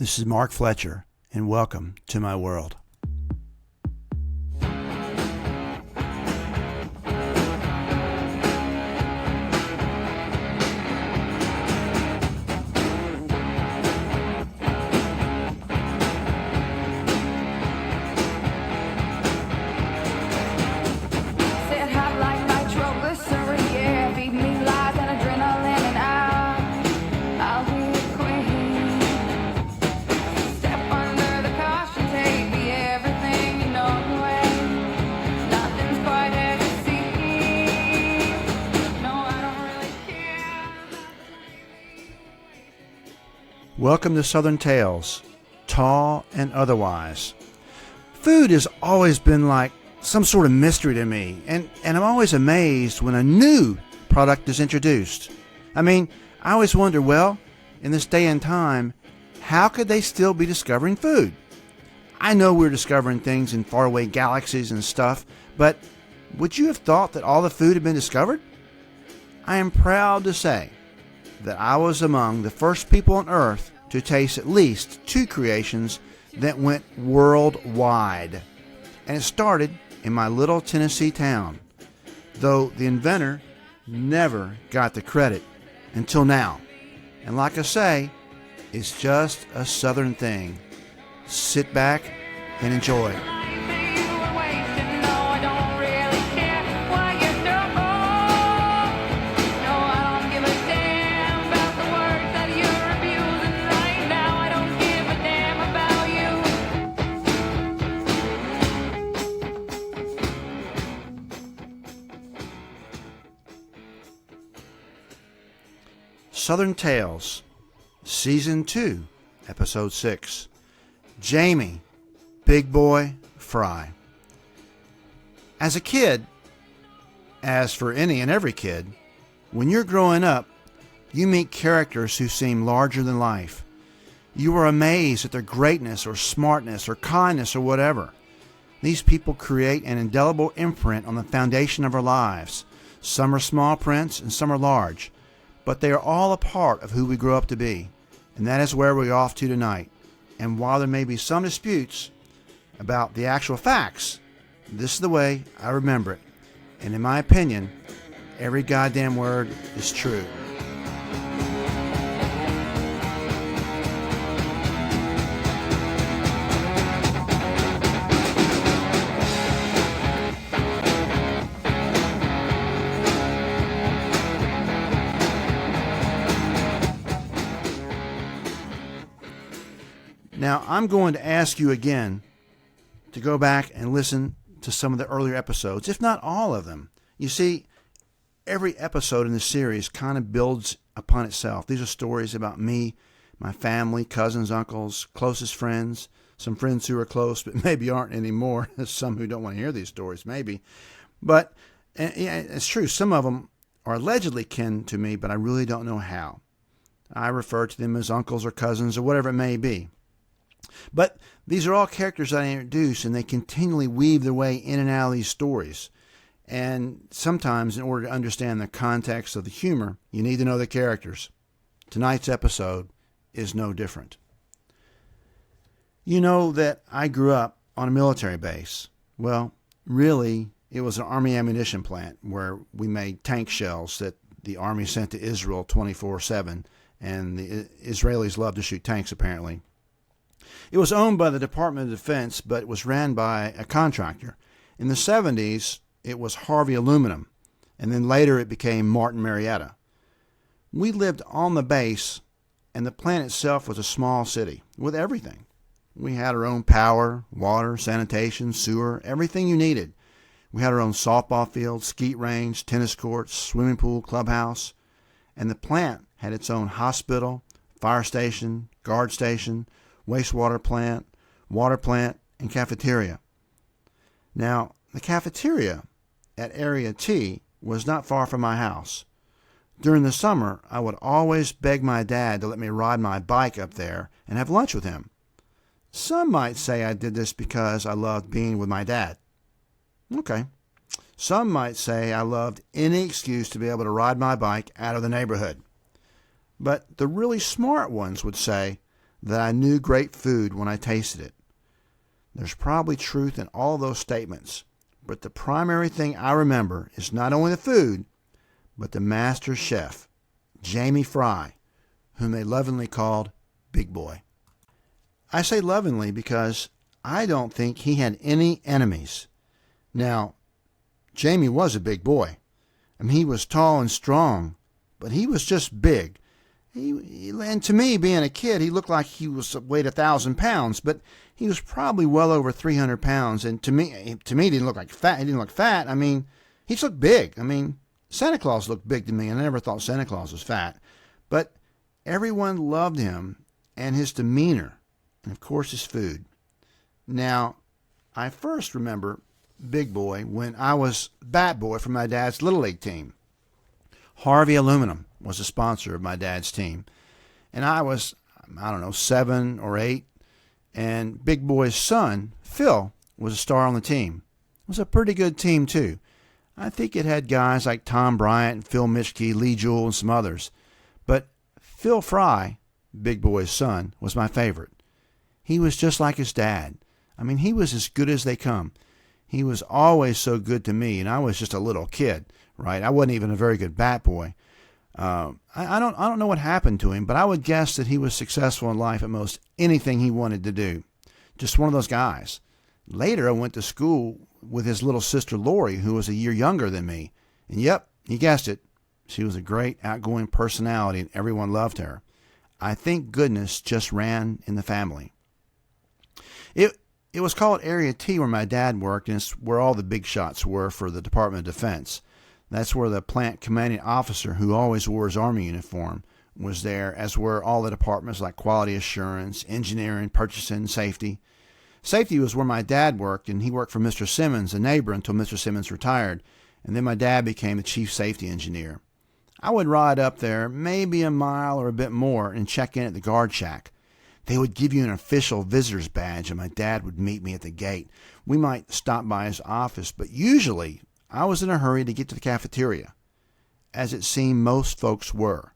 This is Mark Fletcher, and welcome to my world. Welcome to Southern Tales, tall and otherwise. Food has always been like some sort of mystery to me, and I'm always amazed when a new product is introduced. I always wonder, well, in this day and time, how could they still be discovering food? I know we're discovering things in faraway galaxies and stuff, but would you have thought that all the food had been discovered? I am proud to say that I was among the first people on Earth to taste at least two creations that went worldwide. And it started in my little Tennessee town, though the inventor never got the credit until now. And like I say, it's just a Southern thing. Sit back and enjoy. Southern Tales, Season 2, Episode 6. Jamie, Big Boy Fry. As a kid, as for any and every kid, when you're growing up, you meet characters who seem larger than life. You are amazed at their greatness or smartness or kindness or whatever. These people create an indelible imprint on the foundation of our lives. Some are small prints and some are large, but they are all a part of who we grow up to be, and that is where we're off to tonight. And while there may be some disputes about the actual facts, this is the way I remember it. And in my opinion, every goddamn word is true. Now, I'm going to ask you again to go back and listen to some of the earlier episodes, if not all of them. You see, every episode in the series kind of builds upon itself. These are stories about me, my family, cousins, uncles, closest friends, some friends who are close but maybe aren't anymore, some who don't want to hear these stories, maybe. But yeah, it's true, some of them are allegedly kin to me, but I really don't know how. I refer to them as uncles or cousins or whatever it may be. But these are all characters that I introduce, and they continually weave their way in and out of these stories. And sometimes, in order to understand the context of the humor, you need to know the characters. Tonight's episode is no different. You know that I grew up on a military base. Well, really, it was an Army ammunition plant where we made tank shells that the Army sent to Israel 24/7, and the Israelis love to shoot tanks, apparently. It was owned by the Department of Defense, but it was ran by a contractor. In the 70s, it was Harvey Aluminum, and then later it became Martin Marietta. We lived on the base, and the plant itself was a small city with everything. We had our own power, water, sanitation, sewer, everything you needed. We had our own softball field, skeet range, tennis courts, swimming pool, clubhouse, and the plant had its own hospital, fire station, guard station, wastewater plant, water plant, and cafeteria. Now, the cafeteria at Area T was not far from my house. During the summer, I would always beg my dad to let me ride my bike up there and have lunch with him. Some might say I did this because I loved being with my dad. Okay. Some might say I loved any excuse to be able to ride my bike out of the neighborhood. But the really smart ones would say that I knew great food when I tasted it. There's probably truth in all those statements, but the primary thing I remember is not only the food, but the master chef, Jamie Fry, whom they lovingly called Big Boy. I say lovingly because I don't think he had any enemies. Now, Jamie was a big boy. I mean, he was tall and strong, but he was just big. And to me, being a kid, he looked like he weighed 1,000 pounds, but he was probably well over 300 pounds. And to me, he didn't look like fat. He didn't look fat. I mean, he just looked big. I mean, Santa Claus looked big to me, and I never thought Santa Claus was fat. But everyone loved him and his demeanor, and of course his food. Now, I first remember Big Boy when I was bat boy for my dad's Little League team. Harvey Aluminum was the sponsor of my dad's team. And I was, 7 or 8. And Big Boy's son, Phil, was a star on the team. It was a pretty good team, too. I think it had guys like Tom Bryant, Phil Mischke, Lee Jewell, and some others. But Phil Fry, Big Boy's son, was my favorite. He was just like his dad. I mean, he was as good as they come. He was always so good to me, and I was just a little kid, right? I wasn't even a very good bat boy. I don't know what happened to him, but I would guess that he was successful in life at most anything he wanted to do. Just one of those guys. Later, I went to school with his little sister Lori, who was a year younger than me. And yep, you guessed it. She was a great outgoing personality, and everyone loved her. I think goodness just ran in the family. It was called Area T where my dad worked, and it's where all the big shots were for the Department of Defense. That's where the plant commanding officer, who always wore his Army uniform, was there, as were all the departments like quality assurance, engineering, purchasing, safety. Safety was where my dad worked, and he worked for Mr. Simmons, a neighbor, until Mr. Simmons retired, and then my dad became the chief safety engineer. I would ride up there maybe a mile or a bit more and check in at the guard shack. They would give you an official visitor's badge, and my dad would meet me at the gate. We might stop by his office, but usually I was in a hurry to get to the cafeteria, as it seemed most folks were.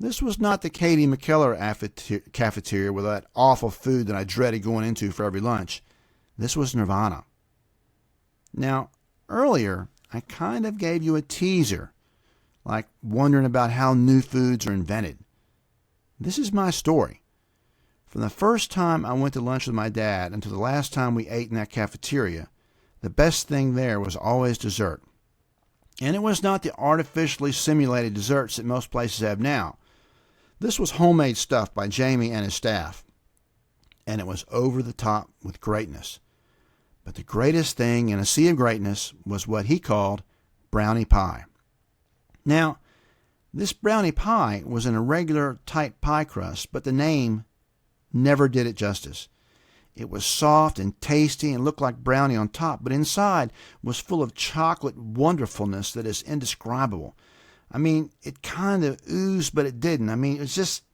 This was not the Katie McKellar cafeteria with that awful food that I dreaded going into for every lunch. This was Nirvana. Now, earlier, I kind of gave you a teaser, like wondering about how new foods are invented. This is my story. From the first time I went to lunch with my dad until the last time we ate in that cafeteria, the best thing there was always dessert. And it was not the artificially simulated desserts that most places have now. This was homemade stuff by Jamie and his staff. And it was over the top with greatness. But the greatest thing in a sea of greatness was what he called brownie pie. Now, this brownie pie was an irregular tight pie crust, but the name never did it justice. It was soft and tasty and looked like brownie on top, but inside was full of chocolate wonderfulness that is indescribable. I mean, it kind of oozed, but it didn't. I mean, it was just,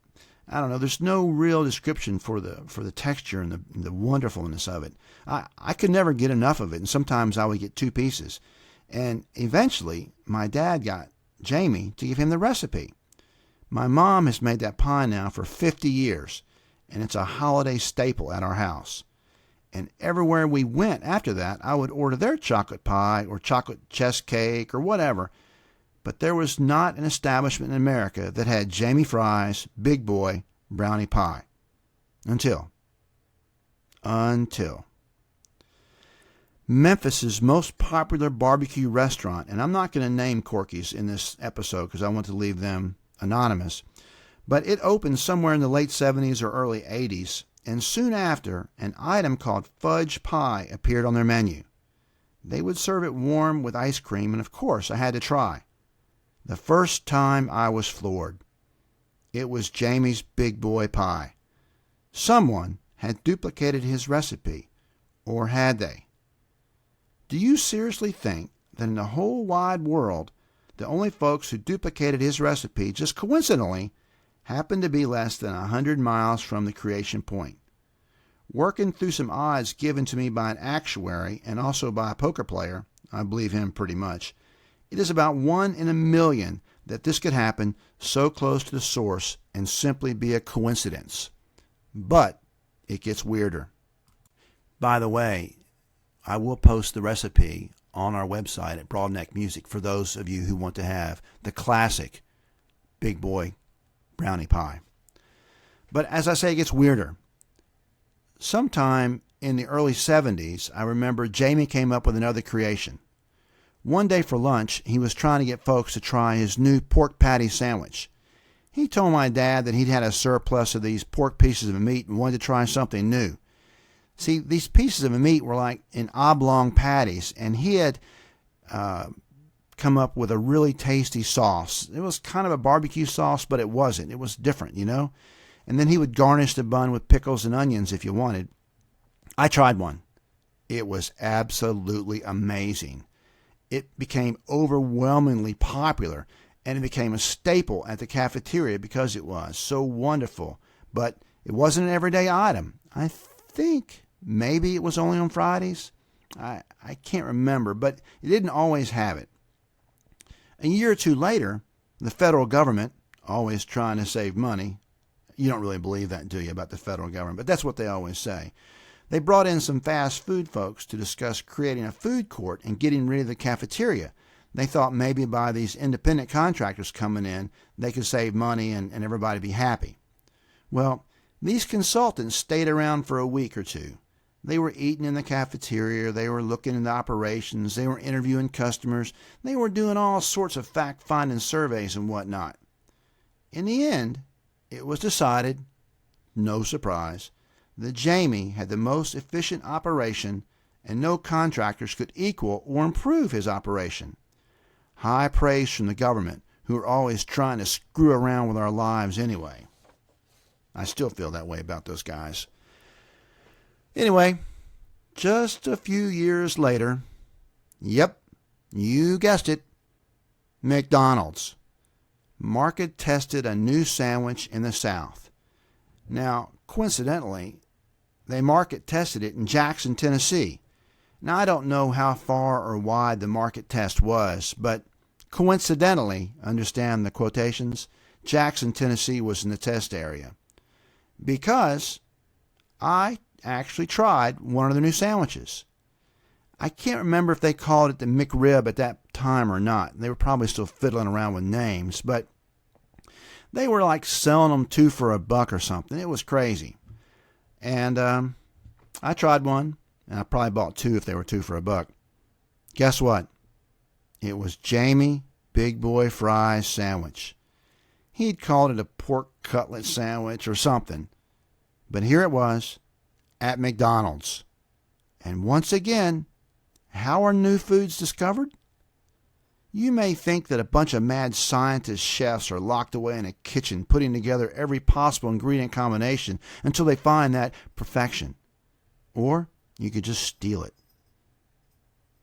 I don't know, there's no real description for the texture and the wonderfulness of it. I could never get enough of it, and sometimes I would get 2 pieces. And eventually, my dad got Jamie to give him the recipe. My mom has made that pie now for 50 years. And it's a holiday staple at our house. And everywhere we went after that, I would order their chocolate pie or chocolate chess cake or whatever. But there was not an establishment in America that had Jamie Fry's Big Boy brownie pie. Until Memphis's most popular barbecue restaurant, and I'm not going to name Corky's in this episode because I want to leave them anonymous, but it opened somewhere in the late 70s or early 80s, and soon after, an item called fudge pie appeared on their menu. They would serve it warm with ice cream, and of course I had to try. The first time I was floored. It was Jamie's Big Boy pie. Someone had duplicated his recipe, or had they? Do you seriously think that in the whole wide world, the only folks who duplicated his recipe just coincidentally happened to be less than 100 miles from the creation point? Working through some odds given to me by an actuary and also by a poker player, I believe him pretty much, it is about 1 in a million that this could happen so close to the source and simply be a coincidence. But it gets weirder. By the way, I will post the recipe on our website at Broadneck Music for those of you who want to have the classic Big Boy brownie pie. But as I say, it gets weirder. Sometime in the early 70s, I remember Jamie came up with another creation. One day for lunch, he was trying to get folks to try his new pork patty sandwich. He told my dad that he'd had a surplus of these pork pieces of meat and wanted to try something new. See, these pieces of meat were like in oblong patties, and he had come up with a really tasty sauce. It was kind of a barbecue sauce, but it wasn't. It was different, you know? And then he would garnish the bun with pickles and onions if you wanted. I tried one. It was absolutely amazing. It became overwhelmingly popular, and it became a staple at the cafeteria because it was so wonderful. But it wasn't an everyday item. I think maybe it was only on Fridays. I can't remember, but it didn't always have it. A year or two later, the federal government, always trying to save money, you don't really believe that, do you, about the federal government, but that's what they always say. They brought in some fast food folks to discuss creating a food court and getting rid of the cafeteria. They thought maybe by these independent contractors coming in, they could save money and everybody be happy. Well, these consultants stayed around for a week or two. They were eating in the cafeteria, they were looking into operations, they were interviewing customers, they were doing all sorts of fact-finding surveys and whatnot. In the end, it was decided, no surprise, that Jamie had the most efficient operation and no contractors could equal or improve his operation. High praise from the government, who are always trying to screw around with our lives anyway. I still feel that way about those guys. Anyway, just a few years later, yep, you guessed it, McDonald's market tested a new sandwich in the South. Now, coincidentally, they market tested it in Jackson, Tennessee. Now, I don't know how far or wide the market test was, but coincidentally, understand the quotations, Jackson, Tennessee was in the test area. Because I actually tried one of the new sandwiches. I can't remember if they called it the McRib at that time or not. They were probably still fiddling around with names, but they were like selling them two for $1 or something. It was crazy. And I tried one, and I probably bought two if they were two for $1. Guess what? It was Jamie Big Boy Fry's sandwich. He'd called it a pork cutlet sandwich or something. But here it was at McDonald's. And once again, how are new foods discovered? You may think that a bunch of mad scientist chefs are locked away in a kitchen putting together every possible ingredient combination until they find that perfection. Or you could just steal it.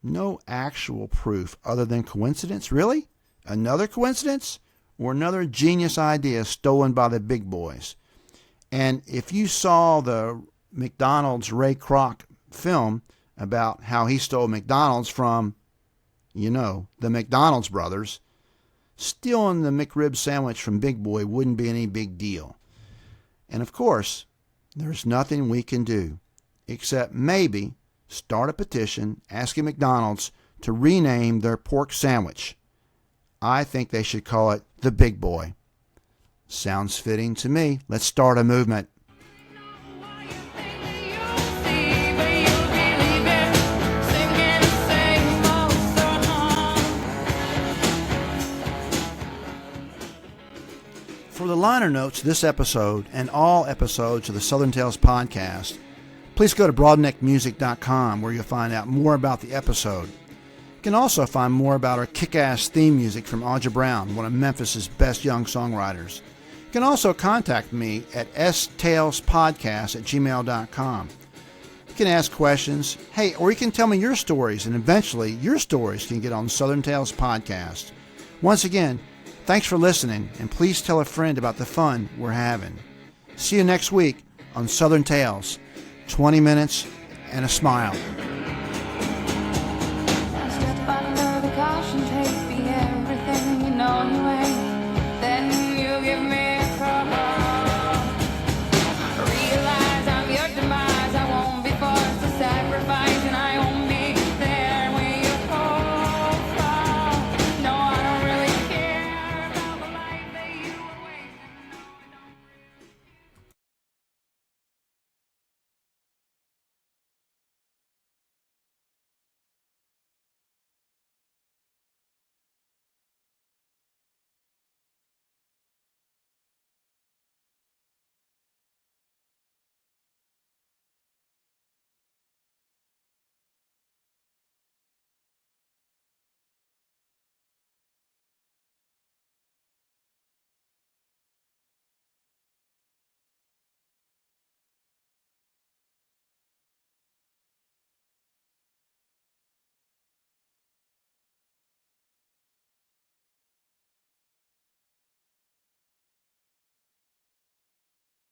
No actual proof other than coincidence, really? Another coincidence? Or another genius idea stolen by the big boys? And if you saw the McDonald's Ray Kroc film about how he stole McDonald's from, you know, the McDonald's brothers, stealing the McRib sandwich from Big Boy wouldn't be any big deal. And of course, there's nothing we can do except maybe start a petition asking McDonald's to rename their pork sandwich. I think they should call it the Big Boy. Sounds fitting to me. Let's start a movement. For the liner notes of this episode and all episodes of the Southern Tales podcast, please go to broadneckmusic.com where you'll find out more about the episode. You can also find more about our kick-ass theme music from Audra Brown, one of Memphis's best young songwriters. You can also contact me at stalespodcast@gmail.com. You can ask questions, or you can tell me your stories, and eventually your stories can get on Southern Tales Podcast. Once again, thanks for listening, and please tell a friend about the fun we're having. See you next week on Southern Tales, 20 minutes and a smile.